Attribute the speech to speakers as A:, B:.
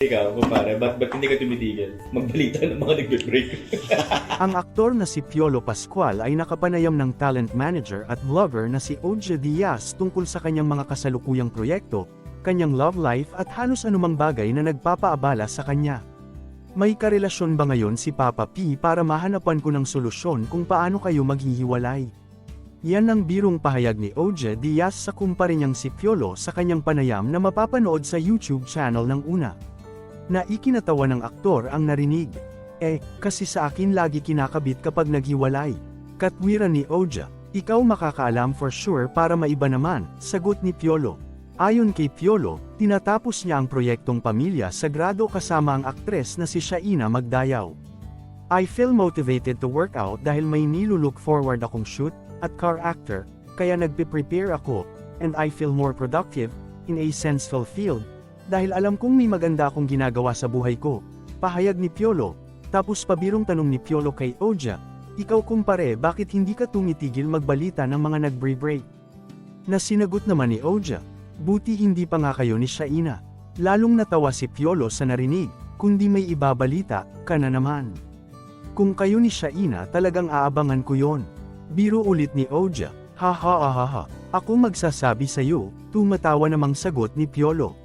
A: Ikaw, kumpare, ba't hindi ka tumitigil? Magbalita ng mga nagbe-break.
B: Ang aktor na si Piolo Pascual ay nakapanayam ng talent manager at vlogger na si Oja Diaz tungkol sa kanyang mga kasalukuyang proyekto, kanyang love life at halos anumang bagay na nagpapaabala sa kanya. May karelasyon ba ngayon si Papa P para mahanapan ko ng solusyon kung paano kayo maghihiwalay? Yan ang birong pahayag ni Oja Diaz sa kumpare niyang si Piolo sa kanyang panayam na mapapanood sa YouTube channel ng Una. Na ikinatawa ng aktor ang narinig. Kasi sa akin lagi kinakabit kapag naghiwalay. Katwiran ni Oja, ikaw makakaalam for sure para maiba naman, sagot ni Piolo. Ayon kay Piolo, tinatapos niya ang proyektong Pamilya Sagrado kasama ang aktres na si Shaina Magdayaw. I feel motivated to work out dahil may nilulook forward akong shoot, at car actor, kaya nagpe-prepare ako, and I feel more productive, in a sense fulfilled, dahil alam kong may maganda akong ginagawa sa buhay ko, pahayag ni Piolo. Tapos pabirong tanong ni Piolo kay Oja, ikaw kumpare bakit hindi ka tumitigil magbalita ng mga nagbre-break? Na sinagot naman ni Oja, buti hindi pa nga kayo ni Shaina. Lalong natawa si Piolo sa narinig, kundi may ibabalita, ka na naman. Kung kayo ni Shaina talagang aabangan ko yon. Biro ulit ni Oja, ha ha ha ha ha, ako magsasabi sa'yo, tumatawa namang sagot ni Piolo.